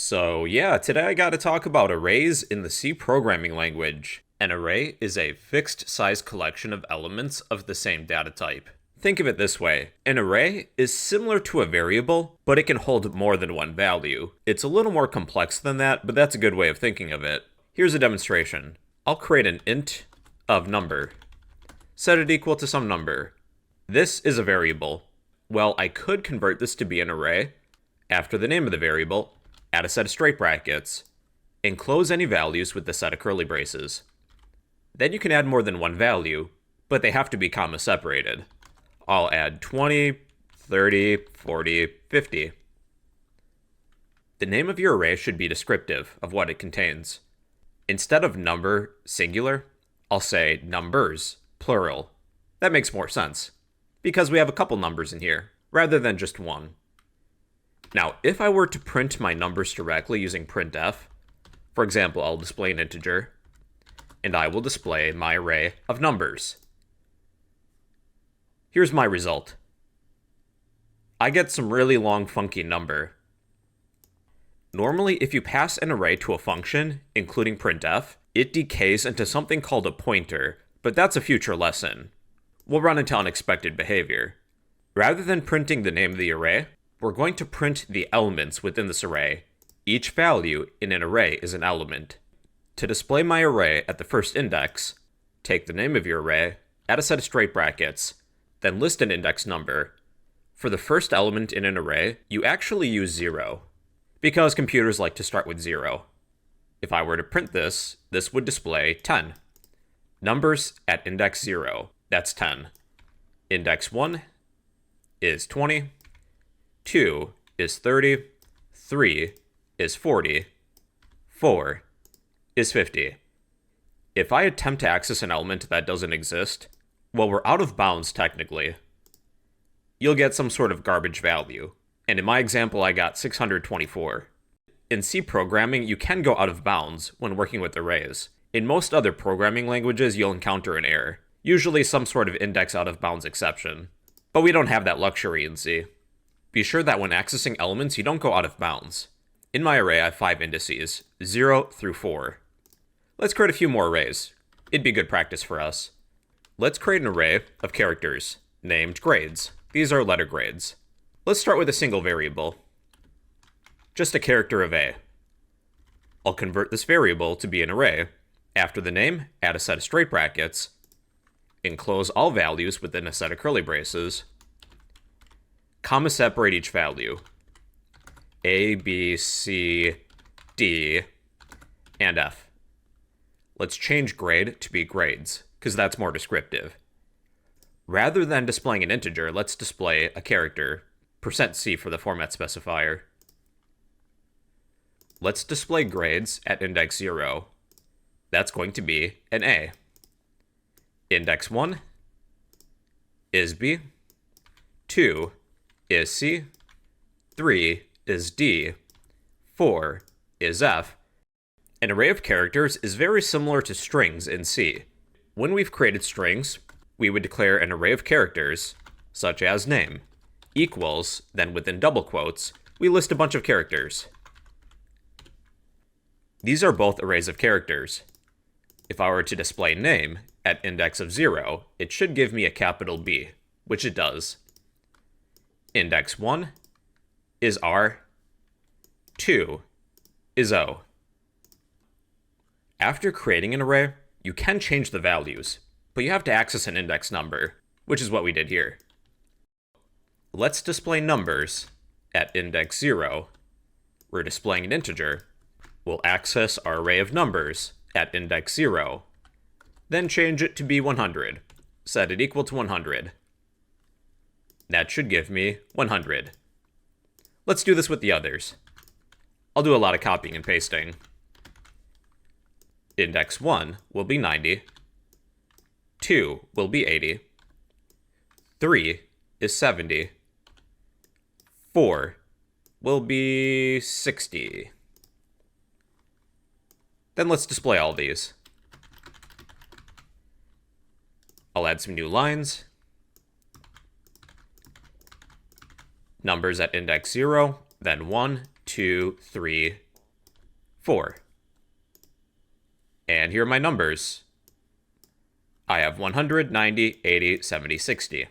So yeah, today I got to talk about arrays in the C programming language. An array is a fixed size collection of elements of the same data type. Think of it this way. An array is similar to a variable, but it can hold more than one value. It's a little more complex than that, but that's a good way of thinking of it. Here's a demonstration. I'll create an int of number. Set it equal to some number. This is a variable. Well, I could convert this to be an array after the name of the variable, add a set of straight brackets, enclose any values with the set of curly braces. Then you can add more than one value, but they have to be comma separated. I'll add 20, 30, 40, 50. The name of your array should be descriptive of what it contains. Instead of number, singular, I'll say numbers, plural. That makes more sense, because we have a couple numbers in here, rather than just one. Now, if I were to print my numbers directly using printf, for example, I'll display an integer, and I will display my array of numbers. Here's my result. I get some really long, funky number. Normally, if you pass an array to a function, including printf, it decays into something called a pointer, but that's a future lesson. We'll run into unexpected behavior. Rather than printing the name of the array, we're going to print the elements within this array. Each value in an array is an element. To display my array at the first index, take the name of your array, add a set of straight brackets, then list an index number. For the first element in an array, you actually use 0, because computers like to start with 0. If I were to print this, this would display 10. Numbers at index 0, that's 10. Index 1 is 20. 2 is 30, 3 is 40, 4 is 50. If I attempt to access an element that doesn't exist, well, we're out of bounds technically. You'll get some sort of garbage value, and in my example I got 624. In C programming, you can go out of bounds when working with arrays. In most other programming languages, you'll encounter an error, usually some sort of index out of bounds exception. But we don't have that luxury in C. Be sure that when accessing elements, you don't go out of bounds. In my array, I have 5 indices, 0 through 4. Let's create a few more arrays. It'd be good practice for us. Let's create an array of characters, named grades. These are letter grades. Let's start with a single variable. Just a character of A. I'll convert this variable to be an array. After the name, add a set of straight brackets, enclose all values within a set of curly braces, comma separate each value. A, B, C, D, and F. Let's change grade to be grades, because that's more descriptive. Rather than displaying an integer, let's display a character, %C for the format specifier. Let's display grades at index 0. That's going to be an A. Index 1 is B. 2 is C, 3 is D, 4 is F. An array of characters is very similar to strings in C. When we've created strings, we would declare an array of characters, such as name, equals, then within double quotes, we list a bunch of characters. These are both arrays of characters. If I were to display name at index of 0, it should give me a capital B, which it does. Index 1 is R, 2 is O. After creating an array, you can change the values, but you have to access an index number, which is what we did here. Let's display numbers at index 0. We're displaying an integer. We'll access our array of numbers at index 0, then change it to be 100. Set it equal to 100. That should give me 100. Let's do this with the others. I'll do a lot of copying and pasting. Index 1 will be 90. 2 will be 80. 3 is 70. 4 will be 60. Then let's display all these. I'll add some new lines. Numbers at index 0, then 1, 2, 3, 4. And here are my numbers. I have 100, 90, 80, 70, 60.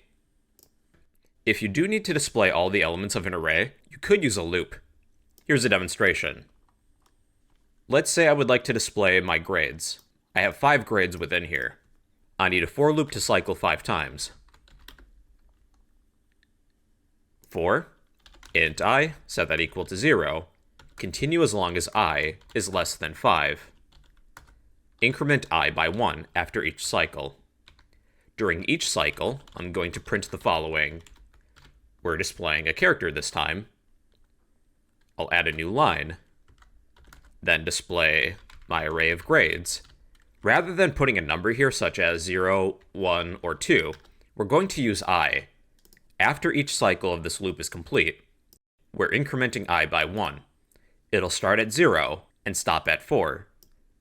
If you do need to display all the elements of an array, you could use a loop. Here's a demonstration. Let's say I would like to display my grades. I have 5 grades within here. I need a for loop to cycle 5 times. For int I, set that equal to 0. Continue as long as I is less than 5. Increment I by 1 after each cycle. During each cycle, I'm going to print the following. We're displaying a character this time. I'll add a new line. Then display my array of grades. Rather than putting a number here such as 0, 1, or 2, we're going to use I. After each cycle of this loop is complete, we're incrementing I by 1. It'll start at 0 and stop at 4,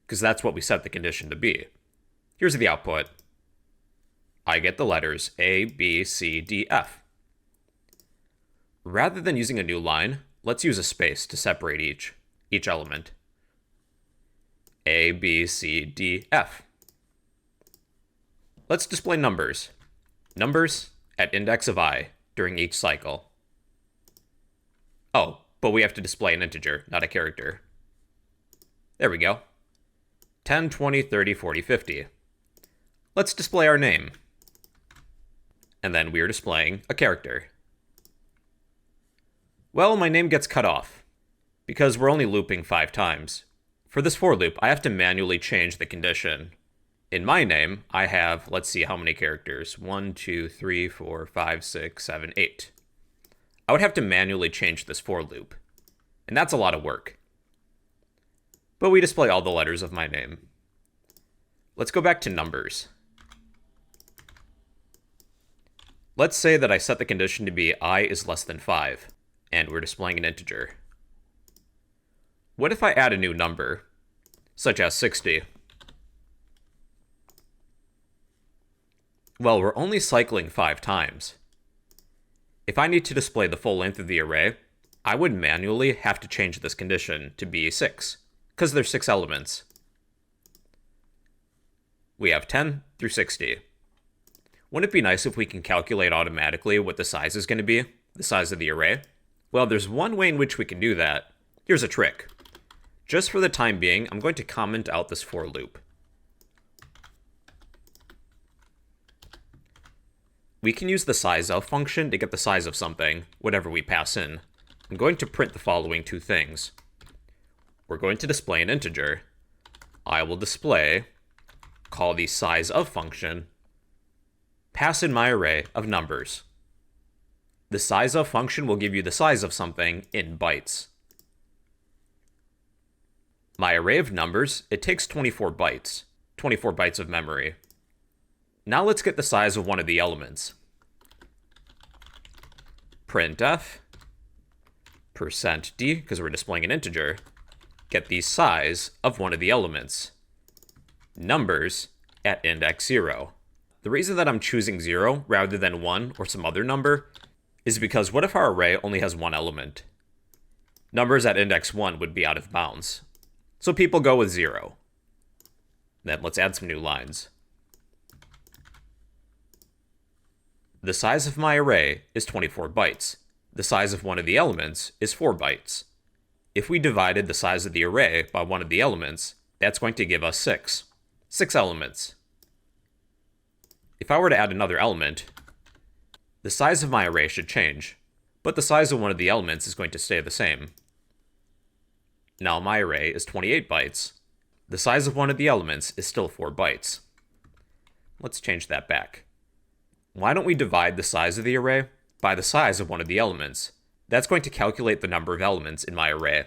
because that's what we set the condition to be. Here's the output. I get the letters A, B, C, D, F. Rather than using a new line, let's use a space to separate each element. A, B, C, D, F. Let's display numbers. Numbers at index of I during each cycle. Oh, but we have to display an integer, not a character. There we go. 10, 20, 30, 40, 50. Let's display our name. And then we are displaying a character. Well, my name gets cut off, because we're only looping 5 times. For this for loop, I have to manually change the condition. In my name, I have, let's see how many characters. 1, 2, 3, 4, 5, 6, 7, 8. I would have to manually change this for loop. And that's a lot of work. But we display all the letters of my name. Let's go back to numbers. Let's say that I set the condition to be I is less than 5. And we're displaying an integer. What if I add a new number, such as 60? Well, we're only cycling 5 times. If I need to display the full length of the array, I would manually have to change this condition to be 6, because there's 6 elements. We have 10 through 60. Wouldn't it be nice if we can calculate automatically what the size is going to be, the size of the array? Well, there's one way in which we can do that. Here's a trick. Just for the time being, I'm going to comment out this for loop. We can use the size of function to get the size of something, whatever we pass in. I'm going to print the following 2 things. We're going to display an integer. I will display, call the size of function, pass in my array of numbers. The size of function will give you the size of something in bytes. My array of numbers, it takes 24 bytes. 24 bytes of memory. Now let's get the size of one of the elements. Printf, %d, because we're displaying an integer, get the size of one of the elements. Numbers at index 0. The reason that I'm choosing 0 rather than 1 or some other number is because what if our array only has 1 element? Numbers at index 1 would be out of bounds. So people go with 0. Then let's add some new lines. The size of my array is 24 bytes. The size of one of the elements is 4 bytes. If we divided the size of the array by one of the elements, that's going to give us 6. 6 elements. If I were to add another element, the size of my array should change, but the size of one of the elements is going to stay the same. Now my array is 28 bytes. The size of one of the elements is still 4 bytes. Let's change that back. Why don't we divide the size of the array by the size of one of the elements? That's going to calculate the number of elements in my array.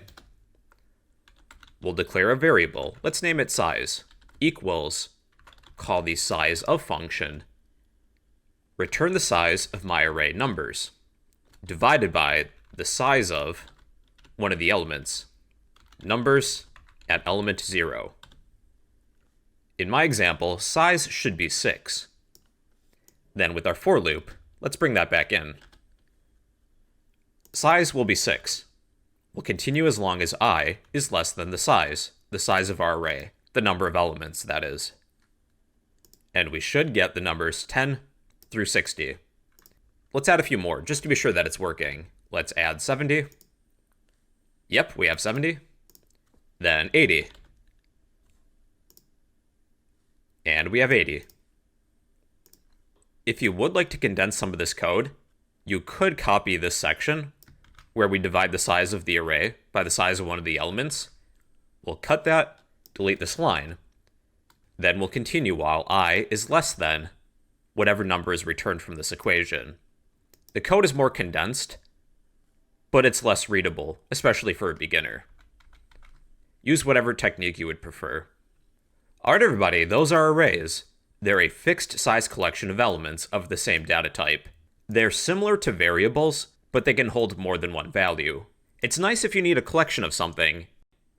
We'll declare a variable. Let's name it size. Equals, call the size of function, return the size of my array numbers, divided by the size of one of the elements, numbers at element 0. In my example, size should be 6. Then with our for loop, let's bring that back in. Size will be 6. will continue as long as I is less than the size of our array, the number of elements, that is. And we should get the numbers 10 through 60. Let's add a few more, just to be sure that it's working. Let's add 70. Yep, we have 70. Then 80. And we have 80. If you would like to condense some of this code, you could copy this section where we divide the size of the array by the size of one of the elements. We'll cut that, delete this line. Then we'll continue while I is less than whatever number is returned from this equation. The code is more condensed, but it's less readable, especially for a beginner. Use whatever technique you would prefer. Alright everybody, those are arrays. They're a fixed size collection of elements of the same data type. They're similar to variables, but they can hold more than one value. It's nice if you need a collection of something.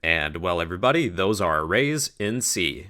And well everybody, those are arrays in C.